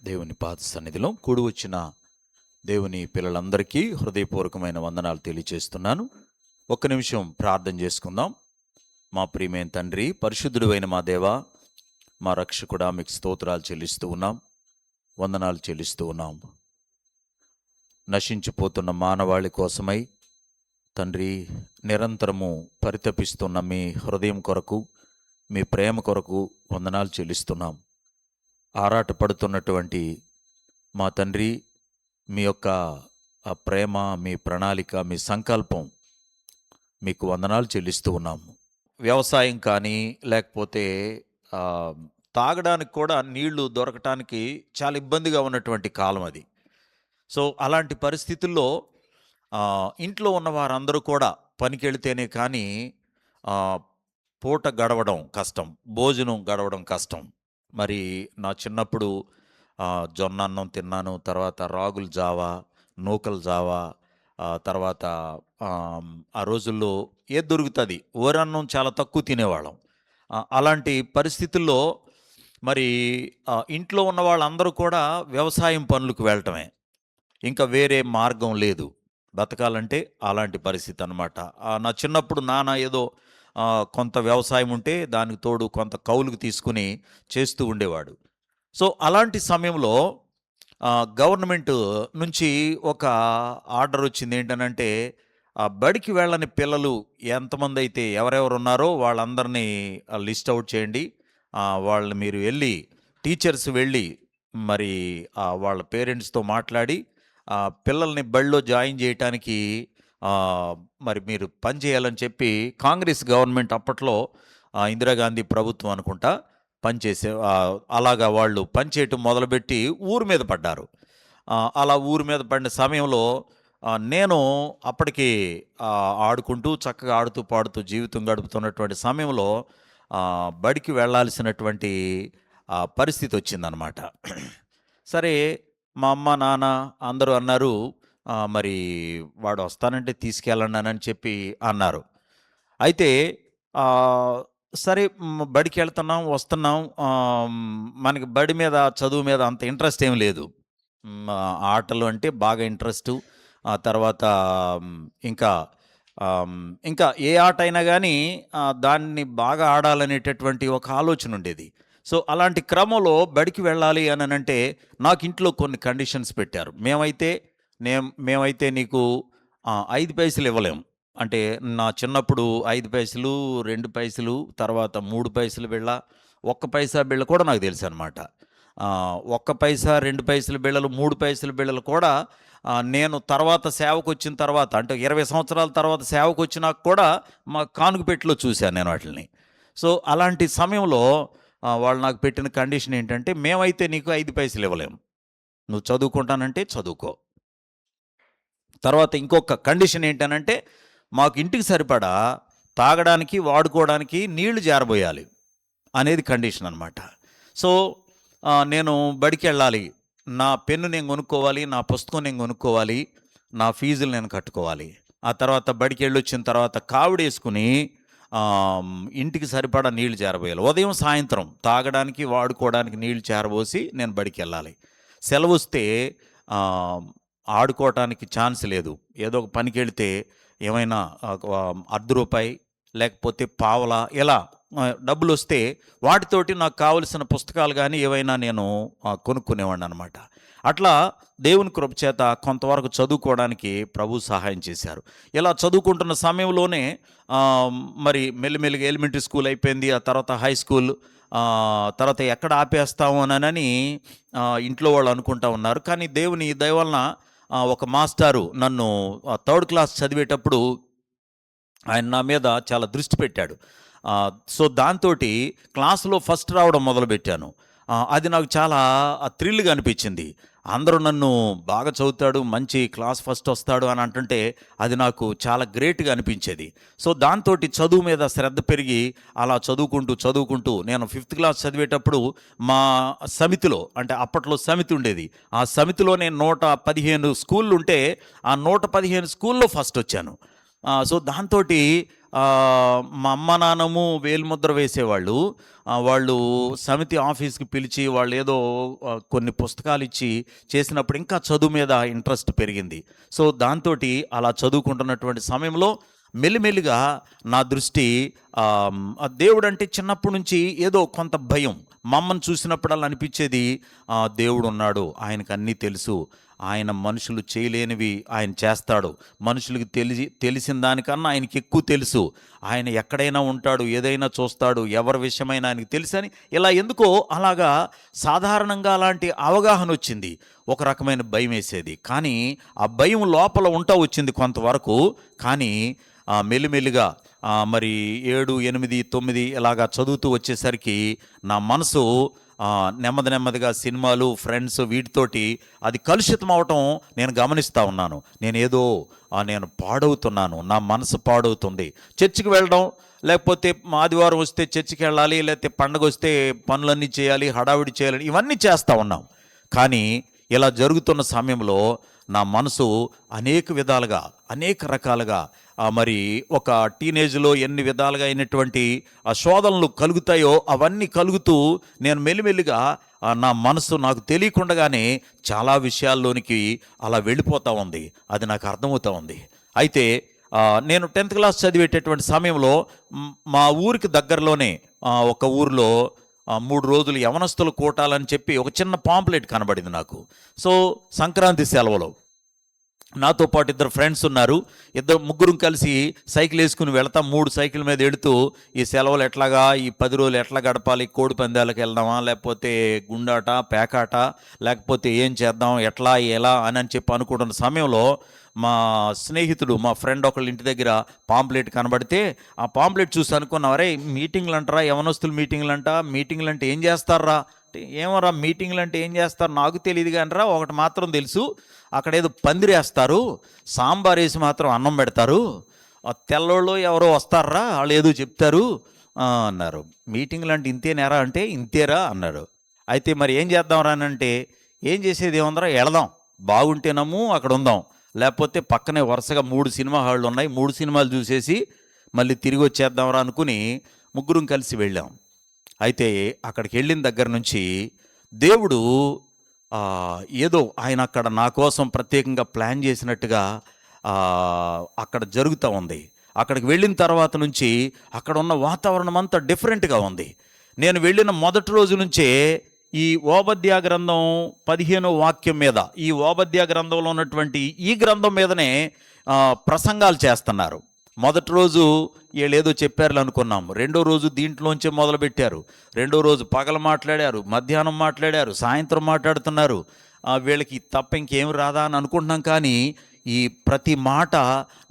దేవుని పాద సన్నిధిలో కూడి వచ్చిన దేవుని పిల్లలందరికీ హృదయపూర్వకమైన వందనాలు తెలియజేస్తున్నాను. ఒక్క నిమిషం ప్రార్థన చేసుకుందాం. మా ప్రియమైన తండ్రి, పరిశుద్ధుడు అయిన మా దేవా, మా రక్షకుడా, మీకు స్తోత్రాలు చెల్లిస్తూ ఉన్నాం, వందనాలు చెల్లిస్తూ ఉన్నాం. నశించిపోతున్న మానవాళి కోసమై తండ్రి నిరంతరము పరితపిస్తున్న మీ హృదయం కొరకు, మీ ప్రేమ కొరకు వందనాలు చెల్లిస్తున్నాం. ఆరాటపడుతున్నటువంటి మా తండ్రి, మీ యొక్క ఆ ప్రేమ, మీ ప్రణాళిక, మీ సంకల్పం మీకు వందనాలు చెల్లిస్తూ ఉన్నాము. వ్యవసాయం కానీ లేకపోతే తాగడానికి కూడా నీళ్లు దొరకటానికి చాలా ఇబ్బందిగా ఉన్నటువంటి కాలం అది. సో అలాంటి పరిస్థితుల్లో ఇంట్లో ఉన్న వారందరూ కూడా పనికి వెళితేనే కానీ పూట గడవడం కష్టం, భోజనం గడవడం కష్టం. మరి నా చిన్నప్పుడు జొన్న అన్నం తిన్నాను, తర్వాత రాగుల జావా, నూకల జావా, తర్వాత ఆ రోజుల్లో ఏది దొరుకుతుంది, ఓరన్నం చాలా తక్కువ తినేవాళ్ళం. అలాంటి పరిస్థితుల్లో మరి ఇంట్లో ఉన్న వాళ్ళందరూ కూడా వ్యవసాయం పనులకు వెళ్ళటమే, ఇంకా వేరే మార్గం లేదు బతకాలంటే. అలాంటి పరిస్థితి అన్నమాట. నా చిన్నప్పుడు నాన్న ఏదో కొంత వ్యవసాయం ఉంటే దానికి తోడు కొంత కౌలుకు తీసుకుని చేస్తూ ఉండేవాడు. సో అలాంటి సమయంలో గవర్నమెంట్ నుంచి ఒక ఆర్డర్ వచ్చింది. ఏంటనంటే బడికి వెళ్ళని పిల్లలు ఎంతమంది అయితే ఎవరెవరు ఉన్నారో వాళ్ళందరినీ లిస్ట్ అవుట్ చేయండి. వాళ్ళని మీరు వెళ్ళి, టీచర్స్ వెళ్ళి మరి వాళ్ళ పేరెంట్స్తో మాట్లాడి పిల్లల్ని బడిలో జాయిన్ చేయటానికి మరి మీరు పని చేయాలని చెప్పి కాంగ్రెస్ గవర్నమెంట్ అప్పట్లో, ఇందిరాగాంధీ ప్రభుత్వం అనుకుంటా, పనిచేసే అలాగా వాళ్ళు పనిచేయటం మొదలుపెట్టి ఊరు మీద పడ్డారు. అలా ఊరు మీద పడిన సమయంలో నేను అప్పటికి ఆడుకుంటూ చక్కగా ఆడుతూ పాడుతూ జీవితం గడుపుతున్నటువంటి సమయంలో బడికి వెళ్ళాల్సినటువంటి పరిస్థితి వచ్చిందనమాట. సరే, మా అమ్మ నాన్న అందరూ అన్నారు, మరి వాడు వస్తానంటే తీసుకెళ్ళండి అని చెప్పి అన్నారు. అయితే సరే, బడికి వెళ్తున్నాం, వస్తున్నాం. మనకి బడి మీద, చదువు మీద అంత ఇంట్రెస్ట్ ఏం లేదు. ఆటలు అంటే బాగా ఇంట్రెస్టు. ఆ తర్వాత ఇంకా ఇంకా ఏ ఆట అయినా కానీ దాన్ని బాగా ఆడాలనేటటువంటి ఒక ఆలోచన ఉండేది. సో అలాంటి క్రమంలో బడికి వెళ్ళాలి అని అంటే నాకు ఇంట్లో కొన్ని కండిషన్స్ పెట్టారు. మేమైతే నీకు 5 పైసలు ఇవ్వలేము. అంటే నా చిన్నప్పుడు 5 పైసలు, 2 పైసలు, తర్వాత 3 పైసలు బిళ్ళ, 1 పైసా బిళ్ళ కూడా నాకు తెలుసు అనమాట. 1 పైసా, 2 పైసల బిళ్ళలు, 3 పైసల బిళ్ళలు కూడా నేను తర్వాత సేవకు వచ్చిన తర్వాత, అంటే 20 సంవత్సరాల తర్వాత సేవకు వచ్చినాక కూడా మా కానుకపెట్టెలో చూశాను నేను వాటిని. సో అలాంటి సమయంలో వాళ్ళు నాకు పెట్టిన కండిషన్ ఏంటంటే, మేమైతే నీకు 5 పైసలు ఇవ్వలేము, నువ్వు చదువుకుంటానంటే చదువుకో. తర్వాత ఇంకొక కండిషన్ ఏంటనంటే, మాకు ఇంటికి సరిపడా తాగడానికి, వాడుకోవడానికి నీళ్లు జారబోయాలి అనేది కండిషన్ అనమాట. సో నేను బడికి వెళ్ళాలి, నా పెన్ను నేను కొనుక్కోవాలి, నా పుస్తకం నేను కొనుక్కోవాలి, నా ఫీజులు నేను కట్టుకోవాలి. ఆ తర్వాత బడికి వెళ్ళొచ్చిన తర్వాత కావిడేసుకుని ఇంటికి సరిపడా నీళ్లు చేరబోయాలి. ఉదయం సాయంత్రం తాగడానికి, వాడుకోవడానికి నీళ్లు చేరబోసి నేను బడికి వెళ్ళాలి. సెలవు వస్తే ఆడుకోవటానికి ఛాన్స్ లేదు. ఏదో ఒక పనికి వెళితే ఏమైనా ₹1 లేకపోతే పావలా ఇలా డబ్బులు వస్తే వాటితోటి నాకు కావలసిన పుస్తకాలు కానీ ఏవైనా నేను కొనుక్కునేవాడిని అనమాట. అట్లా దేవుని కృప చేత కొంతవరకు చదువుకోవడానికి ప్రభు సహాయం చేశారు. ఇలా చదువుకుంటున్న సమయంలోనే మరి మెల్లిమెల్లిగా ఎలిమెంటరీ స్కూల్ అయిపోయింది, ఆ తర్వాత హై స్కూల్, తర్వాత ఎక్కడ ఆపేస్తాము అని ఇంట్లో వాళ్ళు అనుకుంటా ఉన్నారు. కానీ దేవుని దయ వలన ఒక మాస్టారు నన్ను 3rd క్లాస్ చదివేటప్పుడు ఆయన నా మీద చాలా దృష్టి పెట్టాడు. సో దాంతో క్లాసులో ఫస్ట్ రావడం మొదలుపెట్టాను. అది నాకు చాలా థ్రిల్గా అనిపించింది. అందరూ నన్ను బాగా చదువుతాడు, మంచి క్లాస్ ఫస్ట్ వస్తాడు అని అంటుంటే అది నాకు చాలా గ్రేట్గా అనిపించేది. సో దాంతో చదువు మీద శ్రద్ధ పెరిగి అలా చదువుకుంటూ నేను 5th క్లాస్ చదివేటప్పుడు మా సమితిలో, అంటే అప్పట్లో సమితి ఉండేది, ఆ సమితిలో నేను 115 స్కూళ్ళు ఉంటే ఆ 115 స్కూల్లో ఫస్ట్ వచ్చాను. సో దాంతో మా అమ్మ నాన్నము వేలిముద్ర వేసేవాళ్ళు. వాళ్ళు సమితి ఆఫీస్‌కి పిలిచి వాళ్ళేదో కొన్ని పుస్తకాలు ఇచ్చి చేసినప్పుడు ఇంకా చదువు మీద ఇంట్రెస్ట్ పెరిగింది. సో, దాంతోటి అలా చదువుకుంటున్నటువంటి సమయంలో మెల్లిమెల్లిగా నా దృష్టి దేవుడంటే చిన్నప్పటి నుంచి ఏదో కొంత భయం. మా అమ్మను చూసినప్పుడల్లా అనిపించేది దేవుడున్నాడు, ఆయనకు అన్నీ తెలుసు. ఆయన మనుషులు చేయలేనివి ఆయన చేస్తాడు. మనుషులకి తెలిసిన దానికన్నా ఆయనకి ఎక్కువ తెలుసు. ఆయన ఎక్కడైనా ఉంటాడు, ఏదైనా చూస్తాడు, ఎవరి విషయమైనా ఆయనకి తెలుసని ఇలా ఎందుకో అలాగా సాధారణంగా అలాంటి అవగాహన వచ్చింది. ఒక రకమైన భయం వేసేది. కానీ ఆ భయం లోపల ఉంటా వచ్చింది కొంతవరకు. కానీ మెల్లిమెల్లిగా మరి 7, 8, 9 ఇలాగా చదువుతూ వచ్చేసరికి నా మనసు నెమ్మదిగా సినిమాలు, ఫ్రెండ్స్ వీటితోటి అది కలుషితం అవటం నేను గమనిస్తూ ఉన్నాను. నేను పాడవుతున్నాను, నా మనసు పాడవుతుంది. చర్చికి వెళ్ళడం, లేకపోతే ఆదివారం వస్తే చర్చికి వెళ్ళాలి, లేకపోతే పండగ వస్తే పనులన్నీ చేయాలి, హడావిడి చేయాలి, ఇవన్నీ చేస్తూ ఉన్నాం. కానీ ఇలా జరుగుతున్న సమయంలో నా మనసు అనేక విధాలుగా, అనేక రకాలుగా మరి ఒక టీనేజ్లో ఎన్ని విధాలుగా అయినటువంటి శోధనలు కలుగుతాయో అవన్నీ కలుగుతూ నేను మెల్లిమెల్లిగా నా మనసు నాకు తెలియకుండానే చాలా విషయాల్లోనికి అలా వెళ్ళిపోతూ ఉంది. అది నాకు అర్థమవుతూ ఉంది. అయితే నేను 10th క్లాస్ చదివేటటువంటి సమయంలో మా ఊరికి దగ్గరలోనే ఒక ఊరిలో 3 రోజులు యవనస్తుల కూటాలని చెప్పి ఒక చిన్న పాంప్లెట్ కనబడింది నాకు. సో, సంక్రాంతి సెలవులో నాతో పాటు 2 ఫ్రెండ్స్ ఉన్నారు. ముగ్గురం కలిసి సైకిల్ వేసుకుని వెళతాం. 3 సైకిల్ మీద ఎడుతూ ఈ సెలవులు ఎట్లాగా, ఈ 10 రోజులు ఎట్లా గడపాలి, కోడి పందాలకు వెళ్దామా, లేకపోతే గుండాట, పేకాట, లేకపోతే ఏం చేద్దాం, ఎట్లా ఎలా అని చెప్పి అనుకుంటున్న సమయంలో మా స్నేహితుడు, మా ఫ్రెండ్ ఒకళ్ళ ఇంటి దగ్గర పాంప్లెట్ కనబడితే ఆ పాంప్లెట్ చూసి అనుకున్నాం, అరే మీటింగ్లు అంటారా, యవనస్తులు మీటింగ్లు అంటే ఏం చేస్తారా, ఏమరా మీటింగ్లు అంటే ఏం చేస్తారు నాకు తెలియదు కానీ రా, ఒకటి మాత్రం తెలుసు, అక్కడ ఏదో పందిరేస్తారు, సాంబార్ వేసి మాత్రం అన్నం పెడతారు, తెల్లోళ్ళు ఎవరో వస్తారా, వాళ్ళు ఏదో చెప్తారు అన్నారు. మీటింగ్లు అంటే ఇంతేనేరా అంటే ఇంతేరా అన్నాడు. అయితే మరి ఏం చేద్దాం రా అంటే, ఏం చేసేది ఏముందరా, వెళదాం, బాగుంటేనమ్ము అక్కడ ఉందాం, లేకపోతే పక్కనే వరుసగా 3 సినిమా హాళ్ళు ఉన్నాయి, 3 సినిమాలు చూసేసి మళ్ళీ తిరిగి వచ్చేద్దాంరా అనుకుని ముగ్గురం కలిసి వెళ్ళాం. అయితే అక్కడికి వెళ్ళిన దగ్గర నుంచి దేవుడు ఏదో ఆయన అక్కడ నా కోసం ప్రత్యేకంగా ప్లాన్ చేసినట్టుగా అక్కడ జరుగుతూ ఉంది. అక్కడికి వెళ్ళిన తర్వాత నుంచి అక్కడ ఉన్న వాతావరణం అంతా డిఫరెంట్గా ఉంది. నేను వెళ్ళిన మొదటి రోజు నుంచే ఈ ఓబద్యా గ్రంథం 15వ వాక్యం మీద, ఈ ఓబద్యా గ్రంథంలో ఉన్నటువంటి ఈ గ్రంథం మీదనే ప్రసంగాలు చేస్తున్నారు. మొదటి రోజు వీళ్ళేదో చెప్పారు అనుకున్నాం. రెండో రోజు దీంట్లోంచే మొదలుపెట్టారు. రెండో రోజు పగలు మాట్లాడారు, మధ్యాహ్నం మాట్లాడారు, సాయంత్రం మాట్లాడుతున్నారు. వీళ్ళకి తప్ప ఇంకేం రాదా అని అనుకుంటున్నాం. కానీ ఈ ప్రతి మాట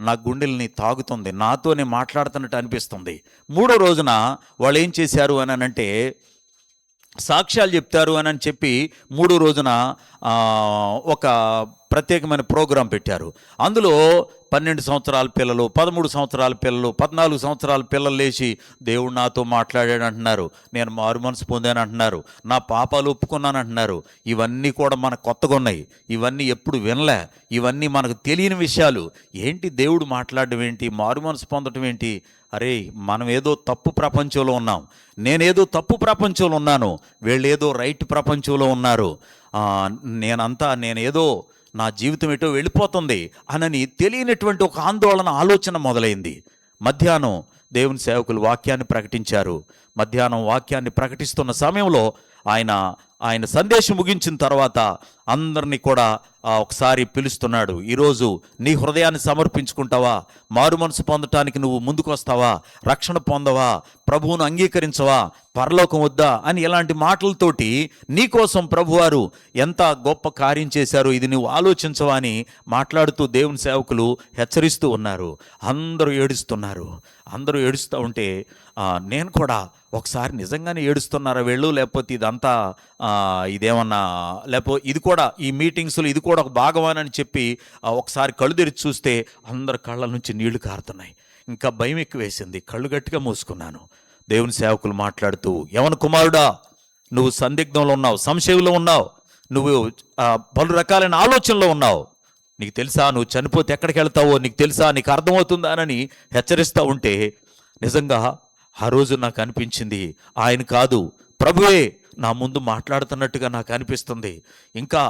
నా గుండెల్ని తాగుతుంది, నాతోనే మాట్లాడుతున్నట్టు అనిపిస్తుంది. మూడో రోజున వాళ్ళు ఏం చేశారు అని అంటే, సాక్ష్యాలు చెప్తారు అని చెప్పి మూడో రోజున ఒక ప్రత్యేకమైన ప్రోగ్రాం పెట్టారు. అందులో 12 సంవత్సరాల పిల్లలు, 13 సంవత్సరాల పిల్లలు, 14 సంవత్సరాల పిల్లలు లేచి దేవుడు నాతో మాట్లాడాడు అంటున్నారు, నేను మారు మనసు పొందాను అంటున్నారు, నా పాపాలు ఒప్పుకున్నాను అంటున్నారు. ఇవన్నీ కూడా మనకు కొత్తగా ఉన్నాయి, ఇవన్నీ ఎప్పుడు వినలే, ఇవన్నీ మనకు తెలియని విషయాలు. ఏంటి దేవుడు మాట్లాడడం ఏంటి, మారు మనసు పొందడం ఏంటి? అరే, మనం ఏదో తప్పు ప్రపంచంలో ఉన్నాం, నేనేదో తప్పు ప్రపంచంలో ఉన్నాను, వీళ్ళేదో రైట్ ప్రపంచంలో ఉన్నారు, నేనేదో నా జీవితం ఎటో వెళ్ళిపోతుంది అనని తెలియనటువంటి ఒక ఆందోళన, ఆలోచన మొదలైంది. మధ్యాహ్నం దేవుని సేవకులు వాక్యాన్ని ప్రకటించారు. మధ్యాహ్నం వాక్యాన్ని ప్రకటిస్తున్న సమయంలో ఆయన సందేశం ముగించిన తర్వాత అందరినీ కూడా ఒకసారి పిలుస్తున్నాడు. ఈరోజు నీ హృదయాన్ని సమర్పించుకుంటావా, మారు మనసు పొందటానికి నువ్వు ముందుకు వస్తావా, రక్షణ పొందవా, ప్రభువును అంగీకరించవా, పరలోకం వద్దా అని ఇలాంటి మాటలతోటి నీకోసం ప్రభువారు ఎంత గొప్ప కార్యం చేశారో ఇది నువ్వు ఆలోచించవా అని మాట్లాడుతూ దేవుని సేవకులు హెచ్చరిస్తూ ఉన్నారు. అందరూ ఏడుస్తున్నారు. అందరూ ఏడుస్తూ ఉంటే నేను కూడా ఒకసారి నిజంగానే ఏడుస్తున్నారా వీళ్ళు, లేకపోతే ఇదంతా ఇదేమన్నా, లేకపోతే ఇది కూడా ఈ మీటింగ్స్లో ఇది కూడా ఒక భాగవానని చెప్పి ఒకసారి కళ్ళు తెరిచి చూస్తే అందరి కళ్ళ నుంచి నీళ్లు కారుతున్నాయి. ఇంకా భయం ఎక్కువ వేసింది. కళ్ళు గట్టిగా మూసుకున్నాను. దేవుని సేవకులు మాట్లాడుతూ, యవన కుమారుడా, నువ్వు సందిగ్ధంలో ఉన్నావు, సంశయంలో ఉన్నావు, నువ్వు పలు రకాలైన ఆలోచనలో ఉన్నావు, నీకు తెలుసా నువ్వు చనిపోతే ఎక్కడికి వెళ్తావో నీకు తెలుసా, నీకు అర్థమవుతుందా అని హెచ్చరిస్తూ ఉంటే నిజంగా ఆ రోజు నాకు అనిపించింది ఆయన కాదు ప్రభువే నా ముందు మాట్లాడుతున్నట్టుగా నాకు అనిపిస్తుంది. ఇంకా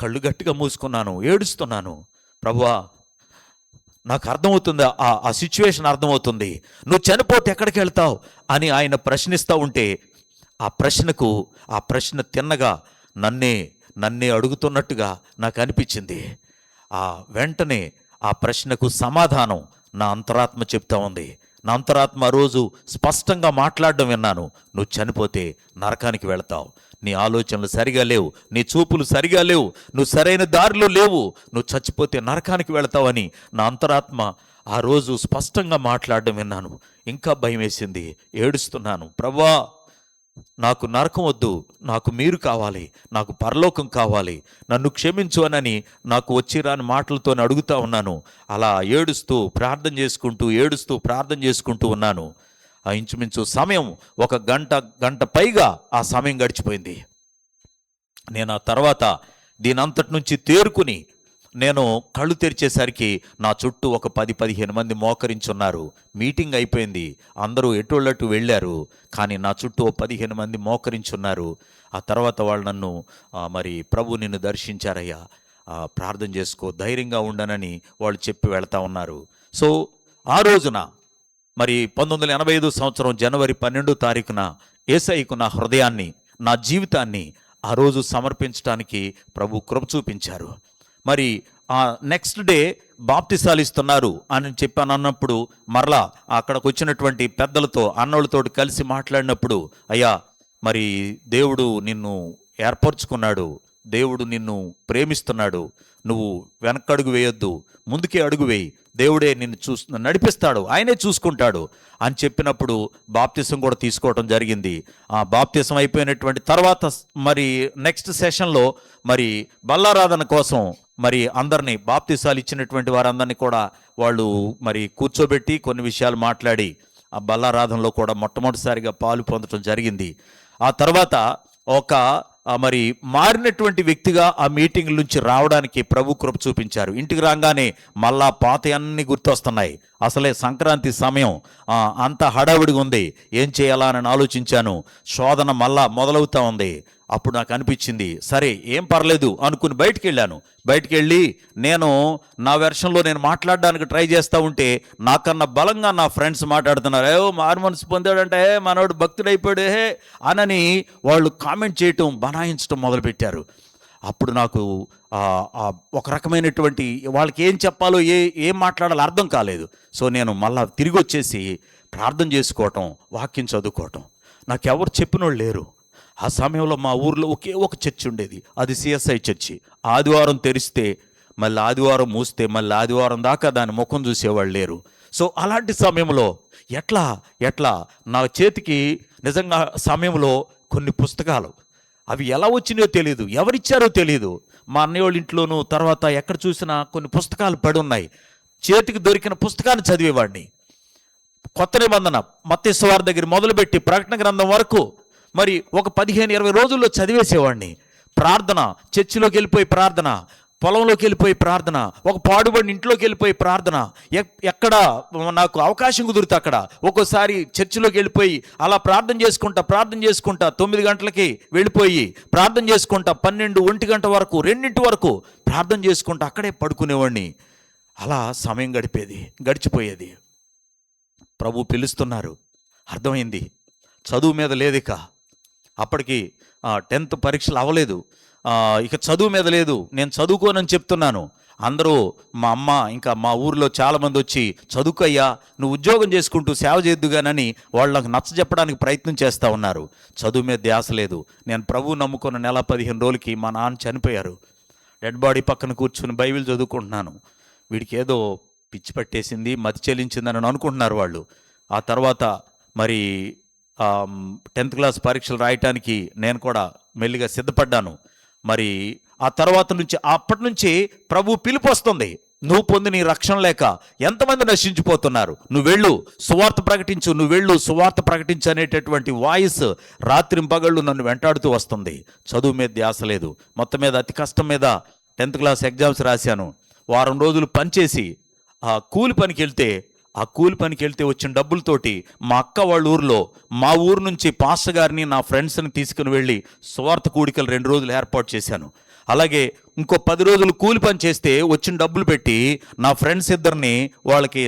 కళ్ళు గట్టిగా మూసుకున్నాను, ఏడుస్తున్నాను. ప్రభువా నాకు అర్థమవుతుంది, ఆ సిచ్యువేషన్ అర్థమవుతుంది. నువ్వు చనిపోతే ఎక్కడికి వెళ్తావు అని ఆయన ప్రశ్నిస్తూ ఉంటే ఆ ప్రశ్న తిన్నగా నన్నే అడుగుతున్నట్టుగా నాకు అనిపించింది. వెంటనే ఆ ప్రశ్నకు సమాధానం నా అంతరాత్మ చెప్తా ఉంది. నా అంతరాత్మ ఆ రోజు స్పష్టంగా మాట్లాడడం విన్నాను. నువ్వు చనిపోతే నరకానికి వెళతావు, నీ ఆలోచనలు సరిగా లేవు, నీ చూపులు సరిగా లేవు, నువ్వు సరైన దారిలో లేవు, నువ్వు చచ్చిపోతే నరకానికి వెళతావని నా అంతరాత్మ ఆ రోజు స్పష్టంగా మాట్లాడడం విన్నాను. ఇంకా భయం వేసింది, ఏడుస్తున్నాను. ప్రభువా నాకు నరకం వద్దు, నాకు మీరు కావాలి, నాకు పరలోకం కావాలి, నన్ను క్షమించు అని నాకు వచ్చి రాని మాటలతో అడుగుతా ఉన్నాను. అలా ఏడుస్తూ ప్రార్థన చేసుకుంటూ ఉన్నాను. ఆ ఇంచుమించు సమయం ఒక గంట పైగా ఆ సమయం గడిచిపోయింది. నేను ఆ తర్వాత దీనంతటి నుంచి తేరుకుని నేను కళ్ళు తెరిచేసరికి నా చుట్టూ ఒక 10-15 మంది మోకరించున్నారు. మీటింగ్ అయిపోయింది, అందరూ ఎటోళ్ళట్టు వెళ్ళారు, కానీ నా చుట్టూ 15 మంది మోకరించున్నారు. ఆ తర్వాత వాళ్ళు నన్ను మరి ప్రభు నిన్ను దర్శించారయ్యా, ప్రార్థన చేసుకో, ధైర్యంగా ఉండనని వాళ్ళు చెప్పి వెళ్తా ఉన్నారు. సో ఆ రోజున మరి 1985 సంవత్సరం జనవరి 12వ తారీఖున యేసయ్యకు నా హృదయాన్ని, నా జీవితాన్ని ఆ రోజు సమర్పించడానికి ప్రభు కృప చూపించారు. మరి నెక్స్ట్ డే బాప్తిసాలు ఇస్తున్నారు అని చెప్పాను అన్నప్పుడు మరలా అక్కడికి వచ్చినటువంటి పెద్దలతో అన్నోళ్ళతో కలిసి మాట్లాడినప్పుడు, అయ్యా మరి దేవుడు నిన్ను ఏర్పరచుకున్నాడు, దేవుడు నిన్ను ప్రేమిస్తున్నాడు, నువ్వు వెనకడుగు వేయొద్దు, ముందుకే అడుగు వేయి, దేవుడే నిన్ను నడిపిస్తాడు, ఆయనే చూసుకుంటాడు అని చెప్పినప్పుడు బాప్తిసం కూడా తీసుకోవడం జరిగింది. ఆ బాప్తిసం అయిపోయినటువంటి తర్వాత మరి నెక్స్ట్ సెషన్లో మరి బల్లారాధన కోసం మరి అందరినీ బాప్తిసాలు ఇచ్చినటువంటి వారందరినీ కూడా వాళ్ళు మరి కూర్చోబెట్టి కొన్ని విషయాలు మాట్లాడి ఆ బల్లారాధనలో కూడా మొట్టమొదటిసారిగా పాలు పొందడం జరిగింది. ఆ తర్వాత ఒక మరి మారినటువంటి వ్యక్తిగా ఆ మీటింగ్ నుంచి రావడానికి ప్రభు కృప చూపించారు. ఇంటికి రాగానే మళ్ళా పాత అన్నీ గుర్తొస్తున్నాయి. అసలే సంక్రాంతి సమయం, అంత హడావిడిగా ఉంది, ఏం చేయాలా అని ఆలోచించాను. శోధన మళ్ళా మొదలవుతా ఉంది. అప్పుడు నాకు అనిపించింది, సరే ఏం పర్లేదు అనుకుని బయటికి వెళ్ళి నేను నా వెర్షన్లో నేను మాట్లాడడానికి ట్రై చేస్తూ ఉంటే నాకన్నా బలంగా నా ఫ్రెండ్స్ మాట్లాడుతున్నారు. మారు మనసు పొందాడంటే మనోడు భక్తుడైపోయాడు అనని వాళ్ళు కామెంట్ చేయటం, బనాయించడం మొదలుపెట్టారు. అప్పుడు నాకు ఒక రకమైనటువంటి వాళ్ళకి ఏం చెప్పాలో ఏం మాట్లాడాలో అర్థం కాలేదు. సో నేను మళ్ళా తిరిగి వచ్చేసి ప్రార్థన చేసుకోవటం, వాక్యం చదువుకోవటం. నాకెవరు చెప్పినోళ్ళు లేరు. ఆ సమయంలో మా ఊర్లో ఒకే ఒక చర్చి ఉండేది, అది సిఎస్ఐ చర్చి. ఆదివారం తెరిస్తే మళ్ళీ ఆదివారం మూస్తే మళ్ళీ ఆదివారం దాకా దాని ముఖం చూసేవాళ్ళు లేరు. సో అలాంటి సమయంలో ఎట్లా నా చేతికి నిజంగా సమయంలో కొన్ని పుస్తకాలు, అవి ఎలా వచ్చినాయో తెలియదు, ఎవరిచ్చారో తెలియదు. మా అన్నయ్య వాళ్ళ ఇంట్లోనూ తర్వాత ఎక్కడ చూసినా కొన్ని పుస్తకాలు పడి ఉన్నాయి. చేతికి దొరికిన పుస్తకాన్ని చదివేవాడిని. కొత్త నిబంధన మత్తయి సువార్త దగ్గర మొదలుపెట్టి ప్రకటన గ్రంథం వరకు మరి ఒక 15-20 రోజుల్లో చదివేసేవాడిని. ప్రార్థన, చర్చిలోకి వెళ్ళిపోయి ప్రార్థన, పొలంలోకి వెళ్ళిపోయి ప్రార్థన, ఒక పాడుబడిన ఇంట్లోకి వెళ్ళిపోయి ప్రార్థన, ఎక్కడ నాకు అవకాశం కుదిరితే అక్కడ ఒక్కోసారి చర్చిలోకి వెళ్ళిపోయి అలా ప్రార్థన చేసుకుంటా 9 గంటలకి వెళ్ళిపోయి ప్రార్థన చేసుకుంటా 12-1 గంట వరకు 2 వరకు ప్రార్థన చేసుకుంటా అక్కడే పడుకునేవాడిని. అలా సమయం గడిచిపోయేది. ప్రభు పిలుస్తున్నారు, అర్థమైంది. చదువు మీద లేదిక, అప్పటికి 10th పరీక్షలు అవ్వలేదు, ఇక చదువు మీద లేదు. నేను చదువుకోనని చెప్తున్నాను. అందరూ మా అమ్మ ఇంకా మా ఊర్లో చాలామంది వచ్చి చదువుకయ్యా, నువ్వు ఉద్యోగం చేసుకుంటూ సేవ చేద్దుగానని వాళ్ళకు నచ్చ చెప్పడానికి ప్రయత్నం చేస్తూ ఉన్నారు. చదువు మీద ధ్యాస లేదు. నేను ప్రభువు నమ్ముకున్న నెల 15 రోజులకి మా నాన్న చనిపోయారు. డెడ్ బాడీ పక్కన కూర్చుని బైబిల్ చదువుకుంటున్నాను. వీడికి ఏదో పిచ్చి పట్టేసింది, మతి చెల్లించిందని అనుకుంటున్నారు వాళ్ళు. ఆ తర్వాత మరి 10th క్లాస్ పరీక్షలు రాయటానికి నేను కూడా మెల్లిగా సిద్ధపడ్డాను. మరి ఆ తర్వాత నుంచి అప్పటి నుంచి ప్రభు పిలుపు వస్తుంది. నువ్వు పొంది నీ రక్షణ లేక ఎంతమంది నశించిపోతున్నారు, నువ్వు వెళ్ళు సువార్త ప్రకటించు అనేటటువంటి వాయిస్ రాత్రింపగళ్ళు నన్ను వెంటాడుతూ వస్తుంది. చదువు మీద ధ్యాస లేదు. మొత్తం మీద అతి కష్టం మీద 10th క్లాస్ ఎగ్జామ్స్ రాశాను. వారం రోజులు పనిచేసి ఆ కూలి పనికి వెళ్తే వచ్చిన డబ్బులతోటి మా అక్క వాళ్ళ ఊరిలో మా ఊరు నుంచి పాస్టర్ గారిని నా ఫ్రెండ్స్ని తీసుకుని వెళ్ళి సువార్త కూడికలు 2 రోజులు ఏర్పాటు చేశాను. అలాగే ఇంకో 10 రోజులు కూలి పని చేస్తే వచ్చిన డబ్బులు పెట్టి నా ఫ్రెండ్స్ ఇద్దరిని వాళ్ళకి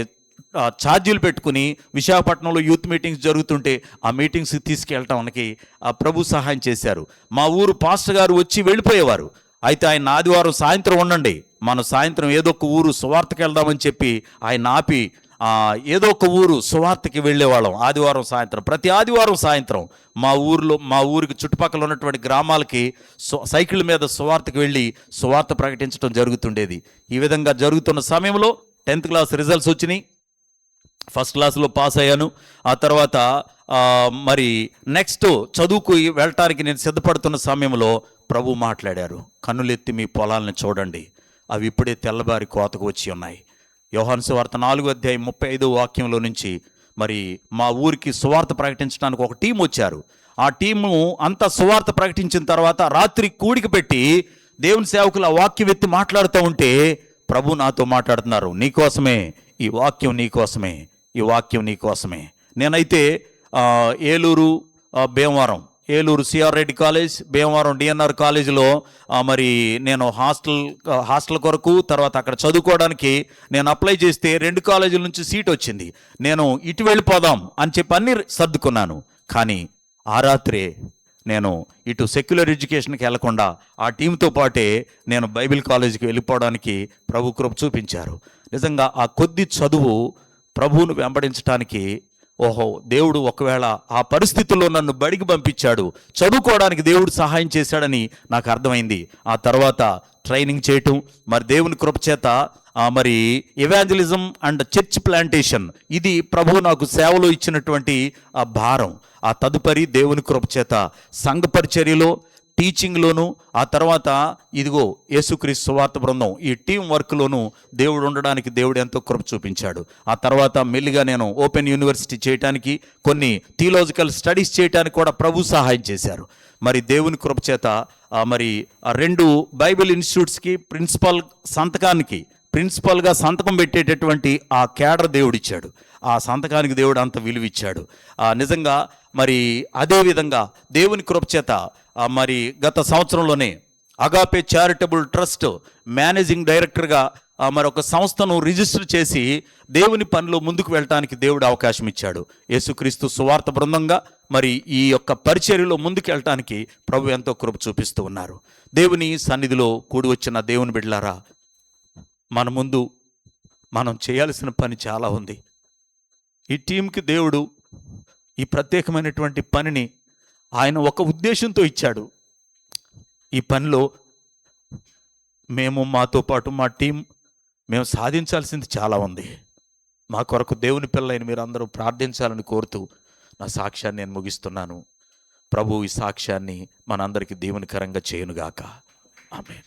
ఛార్జీలు పెట్టుకుని విశాఖపట్నంలో యూత్ మీటింగ్స్ జరుగుతుంటే ఆ మీటింగ్స్కి తీసుకెళ్ళటానికి ప్రభు సహాయం చేశారు. మా ఊరు పాస్టర్ గారు వచ్చి వెళ్ళిపోయేవారు. అయితే ఆయన ఆదివారం సాయంత్రం ఉండండి, మనం సాయంత్రం ఏదో ఒక ఊరు సువార్తకి వెళ్దామని చెప్పి ఆయన ఆపి ఏదో ఒక ఊరు సువార్తకి వెళ్ళేవాళ్ళం. ప్రతి ఆదివారం సాయంత్రం మా ఊరికి చుట్టుపక్కల ఉన్నటువంటి గ్రామాలకి సైకిళ్ళ మీద సువార్తకి వెళ్ళి సువార్త ప్రకటించడం జరుగుతుండేది. ఈ విధంగా జరుగుతున్న సమయంలో 10th క్లాస్ రిజల్ట్స్ వచ్చినాయి. ఫస్ట్ క్లాస్లో పాస్ అయ్యాను. ఆ తర్వాత మరి నెక్స్ట్ చదువుకు వెళ్ళటానికి నేను సిద్ధపడుతున్న సమయంలో ప్రభు మాట్లాడారు, కన్నులెత్తి మీ పొలాలను చూడండి, అవి ఇప్పుడే తెల్లబారి కోతకు వచ్చి ఉన్నాయి. యోహాను సువార్త 4:35 నుంచి మరి మా ఊరికి సువార్త ప్రకటించడానికి ఒక టీం వచ్చారు. ఆ టీము అంతా సువార్త ప్రకటించిన తర్వాత రాత్రి కూడిక పెట్టి దేవుని సేవకులు ఆ వాక్యం ఎత్తి మాట్లాడుతూ ఉంటే ప్రభు నాతో మాట్లాడుతున్నారు, నీకోసమే ఈ వాక్యం, నీకోసమే ఈ వాక్యం, నీకోసమే. నేనైతే Eluru CR Reddy college, Bhimavaram DNR కాలేజీలో మరి నేను హాస్టల్ కొరకు తర్వాత అక్కడ చదువుకోవడానికి నేను అప్లై చేస్తే 2 కాలేజీల నుంచి సీట్ వచ్చింది. నేను ఇటు వెళ్ళిపోదాం అని చెప్పి అన్నీ సర్దుకున్నాను. కానీ ఆ రాత్రే నేను ఇటు సెక్యులర్ ఎడ్యుకేషన్కి వెళ్లకుండా ఆ టీంతో పాటే నేను బైబిల్ కాలేజీకి వెళ్ళిపోవడానికి ప్రభు కృప చూపించారు. నిజంగా ఆ కొద్ది చదువు ప్రభువును వెంబడించడానికి, దేవుడు ఒకవేళ ఆ పరిస్థితుల్లో నన్ను బడికి పంపించాడు, చదువుకోవడానికి దేవుడు సహాయం చేశాడని నాకు అర్థమైంది. ఆ తర్వాత ట్రైనింగ్ చేయటం, మరి దేవుని కృప చేత మరి ఎవాంజలిజం అండ్ చర్చ్ ప్లాంటేషన్, ఇది ప్రభువు నాకు సేవలో ఇచ్చినటువంటి ఆ భారం. ఆ తదుపరి దేవుని కృప చేత సంఘ పరిచర్యలో, టీచింగ్లోను, ఆ తర్వాత ఇదిగో యేసుక్రీస్తు సువార్త బృందం ఈ టీం వర్క్లోనూ దేవుడు ఉండడానికి దేవుడు ఎంతో కృప చూపించాడు. ఆ తర్వాత మెల్లిగా నేను ఓపెన్ యూనివర్సిటీ చేయడానికి, కొన్ని థియలాజికల్ స్టడీస్ చేయడానికి కూడా ప్రభు సహాయం చేశారు. మరి దేవుని కృప చేత మరి 2 బైబిల్ ఇన్స్టిట్యూట్స్కి ప్రిన్సిపల్గా సంతకం పెట్టేటటువంటి ఆ క్యాడర్ దేవుడిచ్చాడు. ఆ సంతకానికి దేవుడు అంత విలువిచ్చాడు. నిజంగా మరి అదేవిధంగా దేవుని కృప చేత మరి గత సంవత్సరంలోనే అగాపే చారిటబుల్ ట్రస్ట్ మేనేజింగ్ డైరెక్టర్గా మరి ఒక సంస్థను రిజిస్టర్ చేసి దేవుని పనిలో ముందుకు వెళ్ళటానికి దేవుడు అవకాశం ఇచ్చాడు. యేసుక్రీస్తు సువార్త బృందంగా మరి ఈ యొక్క పరిచర్యలో ముందుకు వెళ్ళటానికి ప్రభు ఎంతో కృప చూపిస్తూ ఉన్నారు. దేవుని సన్నిధిలో కూడి వచ్చిన దేవుని బిడ్డలారా, మన ముందు మనం చేయాల్సిన పని చాలా ఉంది. ఈ టీంకి దేవుడు ఈ ప్రత్యేకమైనటువంటి పనిని ఆయన ఒక ఉద్దేశంతో ఇచ్చాడు. ఈ పనిలో మాతో పాటు మా టీం మేము సాధించాల్సింది చాలా ఉంది. మా కొరకు దేవుని పిల్లలైన మీరు అందరూ ప్రార్థించాలని కోరుతూ నా సాక్ష్యాన్ని నేను ముగిస్తున్నాను. ప్రభు ఈ సాక్ష్యాన్ని మనందరికీ దేవునికరంగా చేయునుగాక. ఆమేన్.